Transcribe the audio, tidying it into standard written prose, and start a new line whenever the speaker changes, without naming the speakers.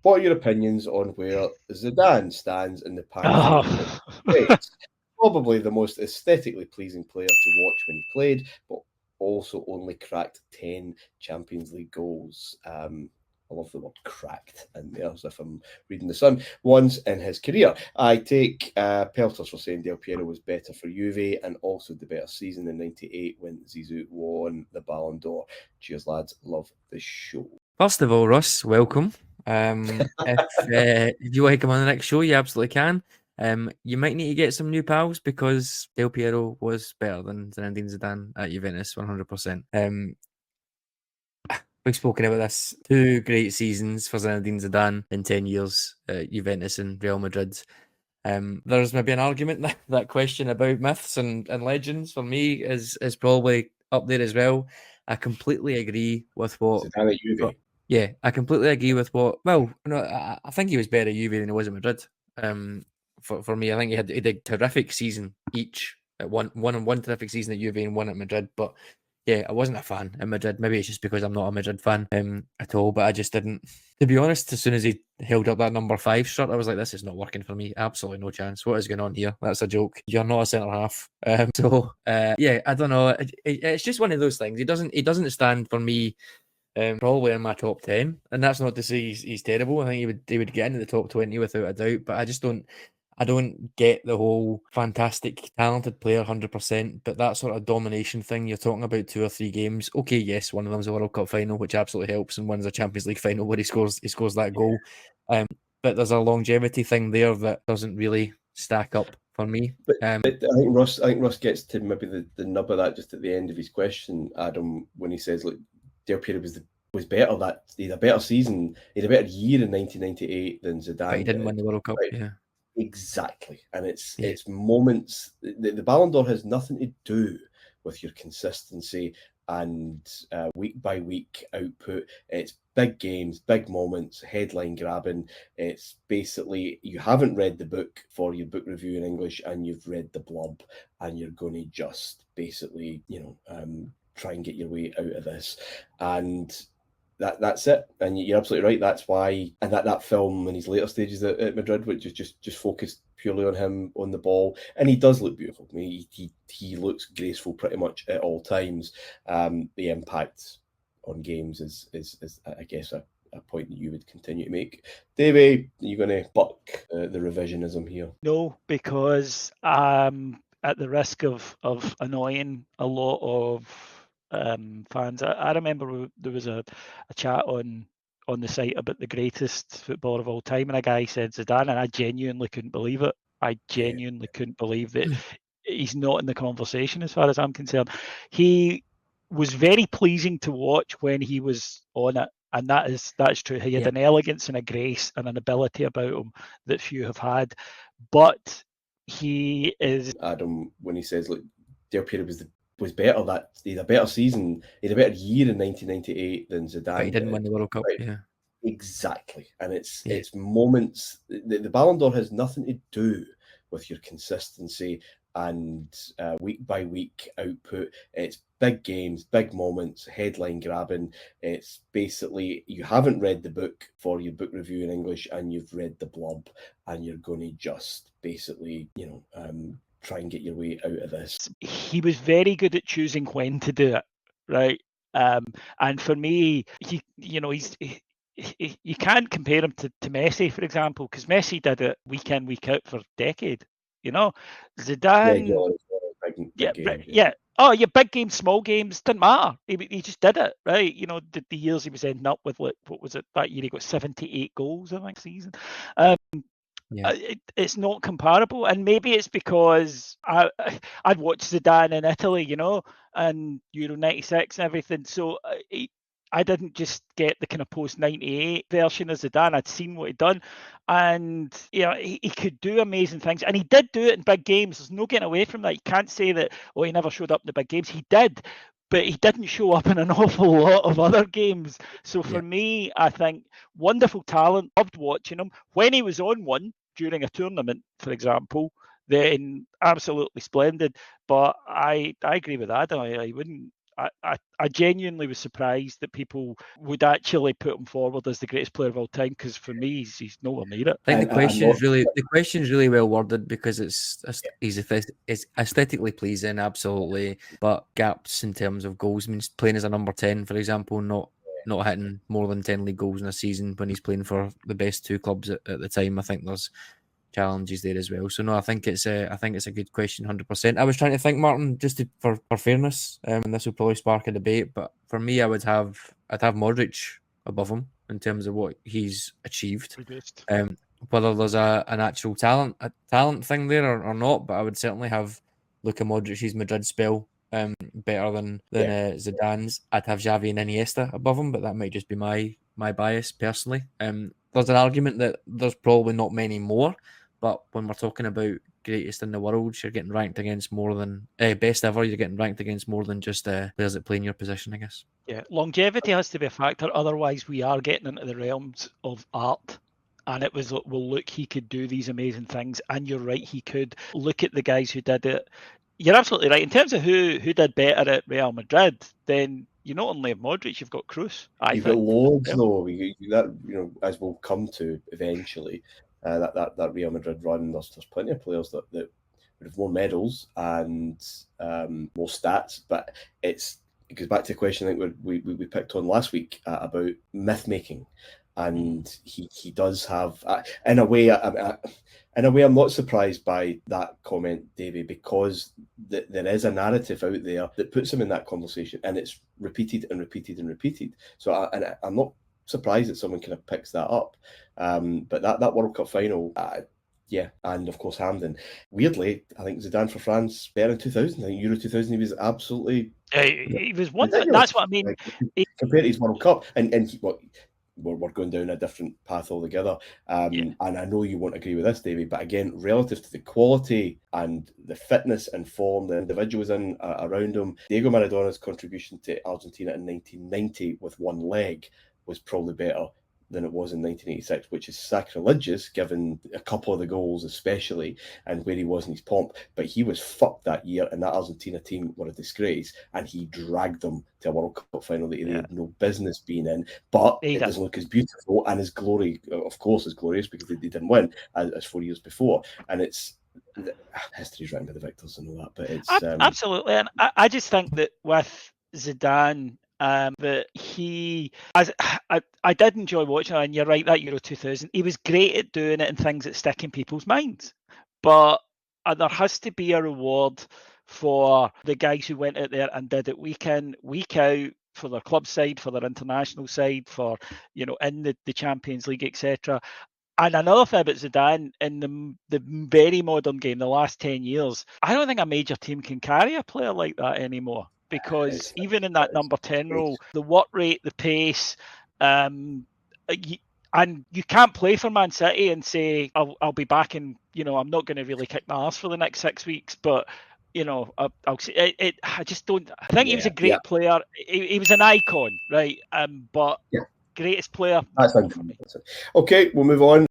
what are your opinions on where Zidane stands in the pantheon
Oh.
of greats? Probably the most aesthetically pleasing player to watch when he played, but also only cracked 10 Champions League goals. I love the word cracked in there, as if I'm reading the Sun. Once in his career. I take pelters for saying Del Piero was better for Juve and also the better season in '98 when Zizou won the Ballon d'Or. Cheers, lads. Love the show.
First of all, Russ, welcome. If you want to come on the next show, you absolutely can. You might need to get some new pals because Del Piero was better than Zinedine Zidane at Juventus, 100%. We've spoken about this. 2 great seasons for Zinedine Zidane in 10 years at Juventus and Real Madrid. There's maybe an argument that question about myths and legends for me is probably up there as well. I completely agree with what
Zidane at Juve.
Yeah, I completely agree with what. Well, no, I think he was better at Juve than he was at Madrid. For me, I think he had a terrific season each. One terrific season at Juve and one at Madrid. But yeah, I wasn't a fan at Madrid. Maybe it's just because I'm not a Madrid fan at all. But I just didn't. To be honest, as soon as he held up that number 5 shirt, I was like, this is not working for me. Absolutely no chance. What is going on here? That's a joke. You're not a centre half. Yeah, I don't know. It's just one of those things. He doesn't stand for me. Probably in my top 10, and that's not to say he's terrible. I think he would get into the top 20 without a doubt. But I don't get the whole fantastic, talented player 100%. But that sort of domination thing you're talking about, 2 or 3 games. Okay, yes, one of them's a World Cup final, which absolutely helps, and one's a Champions League final where he scores that goal. But there's a longevity thing there that doesn't really stack up for me.
But I think Russ gets to maybe the nub of that just at the end of his question, Adam, when he says, "Look, Del Piero was better. That he had a better season. He had a better year in 1998 than Zidane.
But he didn't win the World Cup. Right? Yeah,
exactly. And it's moments. The Ballon d'Or has nothing to do with your consistency and week by week output. It's big games, big moments, headline grabbing. It's basically you haven't read the book for your book review in English, and you've read the blurb, and you're going to just basically, try and get your way out of this. And that's it. And you're absolutely right. That's why, and that film in his later stages at Madrid, which is just focused purely on him on the ball, and he does look beautiful. I mean, he looks graceful pretty much at all times. The impact on games is I guess a point that you would continue to make. Davey, are you going to buck the revisionism here?
No, because at the risk of annoying a lot of fans. I remember there was a chat on the site about the greatest footballer of all time, and a guy said Zidane, and I genuinely couldn't believe it. I genuinely couldn't believe that he's not in the conversation as far as I'm concerned. He was very pleasing to watch when he was on it, and that is true. He had an elegance and a grace and an ability about him that few have had. But he is
Adam when he says, "Look, Del Piero was better. That he had a better season. He had a better year in 1998 than Zidane.
But he didn't win the World Cup. Right? Yeah,
exactly. And it's moments. The Ballon d'Or has nothing to do with your consistency and week by week output. It's big games, big moments, headline grabbing. It's basically you haven't read the book for your book review in English, and you've read the blurb, and you're going to just basically, try and get your way out of this.
He was very good at choosing when to do it, right? And for me, he's you can't compare him to Messi, for example, because Messi did it week in, week out for a decade. Zidane, Oh, yeah, big games, small games, didn't matter. He just did it, right? The years he was ending up with, what was it that year? He got 78 goals, I think, season. It's not comparable, and maybe it's because I'd watched Zidane in Italy, and Euro '96 and everything. So I didn't just get the kind of post '98 version of Zidane. I'd seen what he'd done, and he could do amazing things, and he did do it in big games. There's no getting away from that. You can't say that he never showed up in the big games. He did. But he didn't show up in an awful lot of other games. So for me, I think wonderful talent, loved watching him. When he was on one during a tournament, for example, then absolutely splendid. But I agree with Adam. I genuinely was surprised that people would actually put him forward as the greatest player of all time, because for me, he's nowhere near it.
I think the question's really well worded, because he's aesthetically pleasing, absolutely, but gaps in terms of goals means playing as a number 10, for example, not hitting more than 10 league goals in a season when he's playing for the best two clubs at the time. I think there's challenges there as well. So no, I think it's a good question, 100%. I was trying to think, Martin, just for fairness, and this will probably spark a debate, but for me, I'd have Modric above him in terms of what he's achieved. Whether there's an actual talent thing there or not, but I would certainly have Luka Modric's Madrid spell better than Zidane's. I'd have Xavi and Iniesta above him, but that might just be my bias personally. There's an argument that there's probably not many more, but when we're talking about greatest in the world, you're getting ranked against more than best ever. You're getting ranked against more than just players that play in your position, I guess.
Yeah, longevity has to be a factor. Otherwise, we are getting into the realms of art. And it was, well, look, he could do these amazing things. And you're right, he could. Look at the guys who did it. You're absolutely right. In terms of who did better at Real Madrid, then you not only have Modric, you've got Kroos.
You've got loads, though. As we'll come to eventually, that Real Madrid run, there's plenty of players that would have more medals and more stats, but it goes back to the question I think we picked on last week about myth making. And he does have, in a way, I'm not surprised by that comment, Davey, because there is a narrative out there that puts him in that conversation, and it's repeated and repeated and repeated. So I'm not surprised that someone kind of picks that up. But that World Cup final, and of course Hamden. Weirdly, I think Zidane for France better in 2000. I think Euro 2000 he was absolutely.
He was one. That's what I mean.
Compared to his World Cup, and we're going down a different path altogether. And I know you won't agree with this, David, but again, relative to the quality and the fitness and form the individuals in around him, Diego Maradona's contribution to Argentina in 1990 with one leg was probably better than it was in 1986, which is sacrilegious given a couple of the goals especially and where he was in his pomp. But he was fucked that year, and that Argentina team were a disgrace, and he dragged them to a World Cup final that he had no business being in. But it doesn't look as beautiful, and his glory, of course, is glorious because they didn't win as 4 years before. And it's history's written by the victors and all that, but it's
absolutely. And I just think that with Zidane, that I did enjoy watching it, and you're right, that Euro 2000, he was great at doing it and things that stick in people's minds. But there has to be a reward for the guys who went out there and did it week in, week out, for their club side, for their international side, for, in the Champions League, etc. And another thing about Zidane, in the very modern game, the last 10 years, I don't think a major team can carry a player like that anymore. Because even in that number 10 role, the work rate, the pace, and you can't play for Man City and say, I'll be back and, I'm not going to really kick my arse for the next 6 weeks. But, I'll see it. I just don't. I think he was a great player. He was an icon, right? But greatest player.
That's fine. Okay, we'll move on.